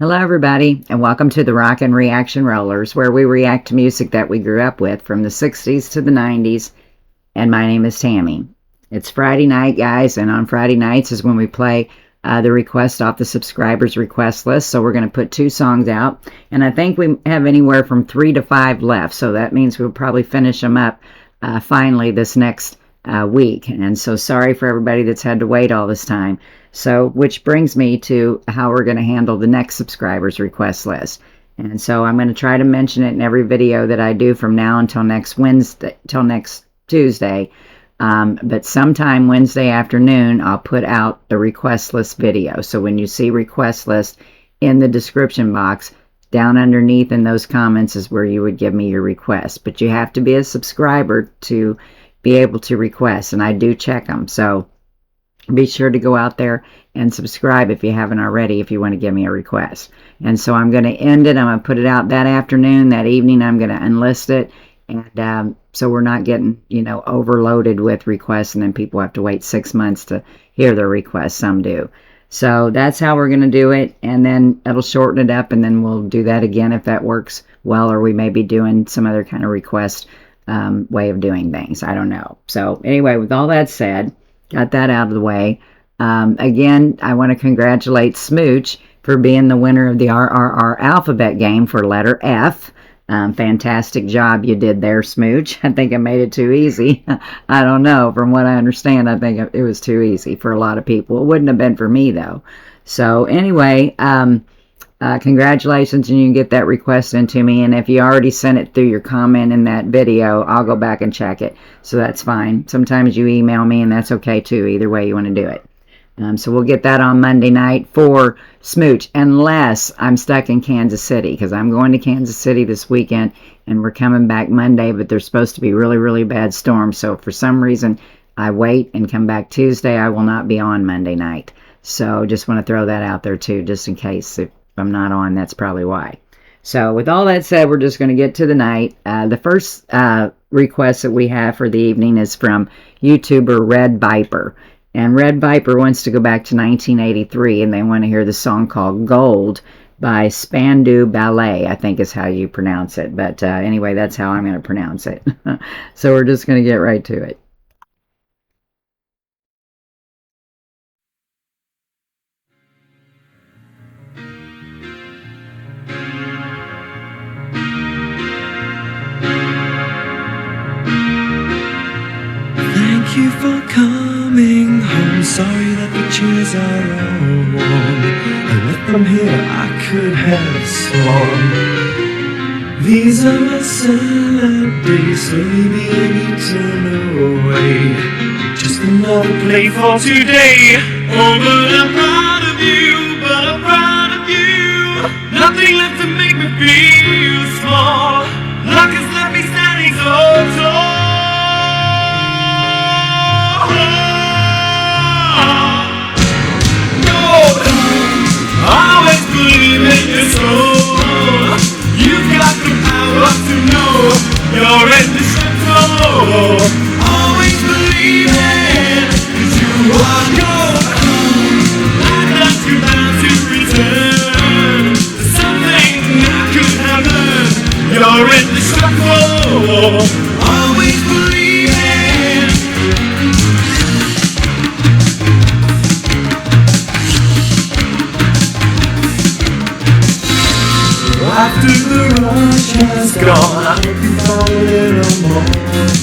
Hello, everybody, and welcome to the Rockin' Reaction Rollers, where we react to music that we grew up with from the 60s to the 90s, and my name is Tammy. It's Friday night, guys, and on Friday nights is when we play the request off the subscribers request list, so we're going to put 2 songs out, and I think we have anywhere from 3 to 5 left, so that means we'll probably finish them up finally this next week, and so sorry for everybody that's had to wait all this time. So, which brings me to how we're going to handle the next subscribers request list. And so I'm going to try to mention it in every video that I do from now until next Wednesday, till next Tuesday. But sometime Wednesday afternoon, I'll put out the request list video. So when you see request list in the description box, down underneath in those comments is where you would give me your request. But you have to be a subscriber to be able to request, and I do check them. So be sure to go out there and subscribe if you haven't already, if you want to give me a request. And so I'm going to end it. I'm going to put it out that afternoon. That evening, I'm going to enlist it. And so we're not getting, overloaded with requests, and then people have to wait 6 months to hear their requests. Some do. So that's how we're going to do it. And then it'll shorten it up, and then we'll do that again if that works well, or we may be doing some other kind of request way of doing things. I don't know. So anyway, with all that said, got that out of the way. Again, I want to congratulate Smooch for being the winner of the RRR alphabet game for letter F. Fantastic job you did there, Smooch. I think I made it too easy. I don't know. From what I understand, I think it was too easy for a lot of people. It wouldn't have been for me, though. So anyway, congratulations, and you can get that request into me. And if you already sent it through your comment in that video, I'll go back and check it. So that's fine. Sometimes you email me, and that's okay too. Either way you want to do it. So we'll get that on Monday night for Smooch, unless I'm stuck in Kansas City, because I'm going to Kansas City this weekend, and we're coming back Monday, but there's supposed to be really, really bad storms. So if for some reason I wait and come back Tuesday, I will not be on Monday night. So just want to throw that out there too, just in case if I'm not on, that's probably why. So with all that said, we're just going to get to the night. The first request that we have for the evening is from YouTuber Red Viper. And Red Viper wants to go back to 1983, and they want to hear the song called Gold by Spandau Ballet, I think is how you pronounce it. But anyway, that's how I'm going to pronounce it. So we're just going to get right to it. Thank you for coming home. Sorry that the chairs are all warm. I left them here, I could have sworn. These are my salad days, slowly being eaten away. Just another play for today. Oh, but I'm proud of you, but I'm proud of you. Nothing left to make me feel small. Luck has left me standing so tall. Always believe in your soul. You've got the power to know you're indestructible. Always believe it, 'cause you are gold. I'd love you bound to return to something I could have learned. You're indestructible. Always believe it. After the rush has gone, I hope you found a little more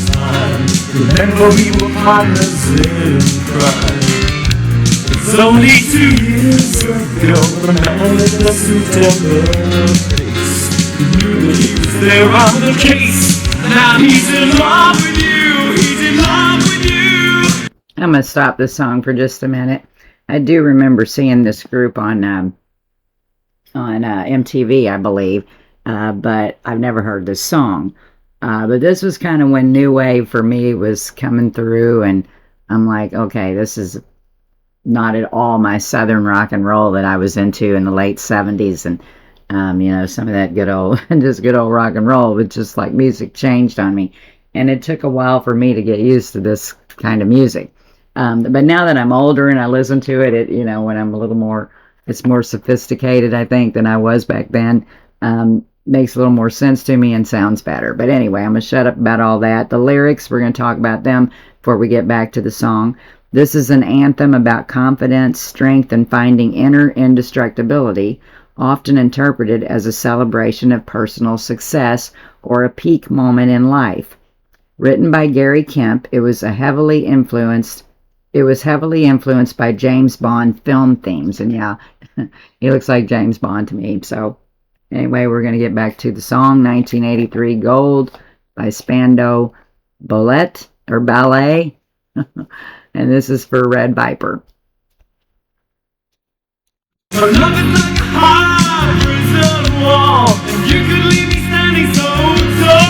time. Remember we were partners in crime. It's only 2 years ago, the man with the suit and the face. He knew that he was there on the case. Now he's in love with you, he's in love with you. I'm going to stop this song for just a minute. I do remember seeing this group on MTV, I believe, but I've never heard this song. But this was kind of when New Wave for me was coming through, and I'm like, okay, this is not at all my Southern rock and roll that I was into in the late 70s, and some of that good old rock and roll, but just like music changed on me, and it took a while for me to get used to this kind of music. But now that I'm older and I listen to it, when I'm a little more it's more sophisticated, I think, than I was back then. Makes a little more sense to me and sounds better. But anyway, I'm going to shut up about all that. The lyrics, we're going to talk about them before we get back to the song. This is an anthem about confidence, strength, and finding inner indestructibility, often interpreted as a celebration of personal success or a peak moment in life. Written by Gary Kemp, it was heavily influenced by James Bond film themes. And yeah, he looks like James Bond to me. So anyway, we're going to get back to the song, 1983 Gold by Spandau Ballet. And this is for Red Viper. Our love is like a hard prison wall, and you could leave me standing so tall.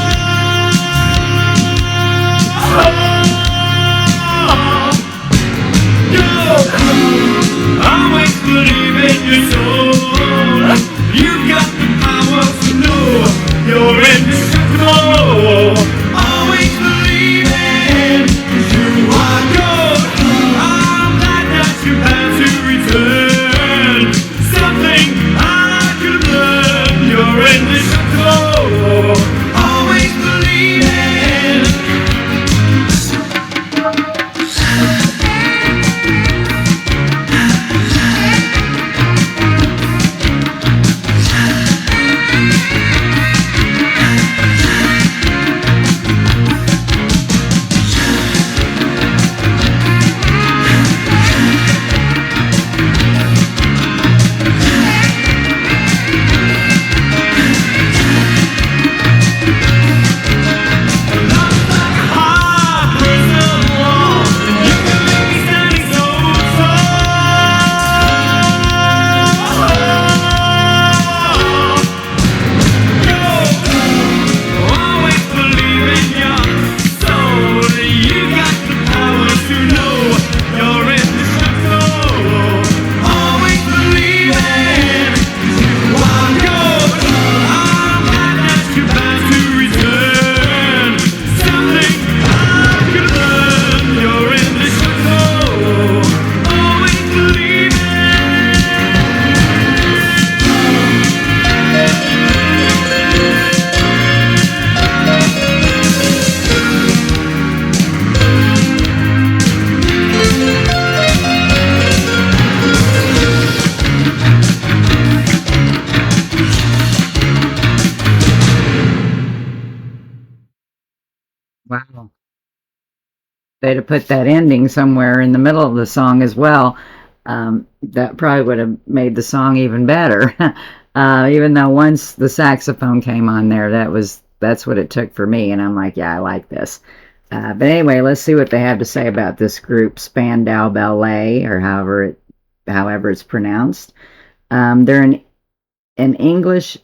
Always believe in your soul. You've got the power to know you're indestructible. Always believe in you are good. I'm glad that you have to return something I could have learned. You're indestructible. Always believe in. Wow. They'd have put that ending somewhere in the middle of the song as well. That probably would have made the song even better. Even though once the saxophone came on there, that's what it took for me, and I'm like, yeah, I like this. But anyway, let's see what they have to say about this group, Spandau Ballet, or however it's pronounced. They're an English.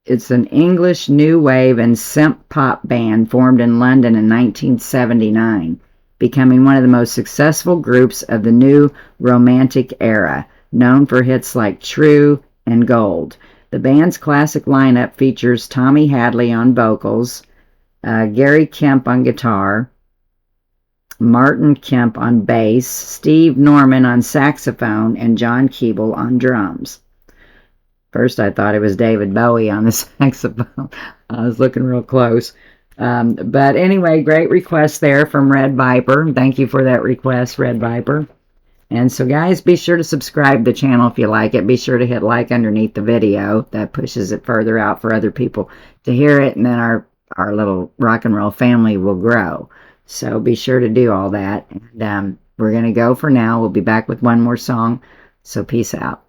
It's an English new wave and synth pop band formed in London in 1979, becoming one of the most successful groups of the new romantic era, known for hits like True and Gold. The band's classic lineup features Tommy Hadley on vocals, Gary Kemp on guitar, Martin Kemp on bass, Steve Norman on saxophone, and John Keeble on drums. First, I thought it was David Bowie on the saxophone. I was looking real close. But anyway, great request there from Red Viper. Thank you for that request, Red Viper. And so, guys, be sure to subscribe to the channel if you like it. Be sure to hit like underneath the video. That pushes it further out for other people to hear it, and then our little rock and roll family will grow. So be sure to do all that. And we're going to go for now. We'll be back with one more song. So peace out.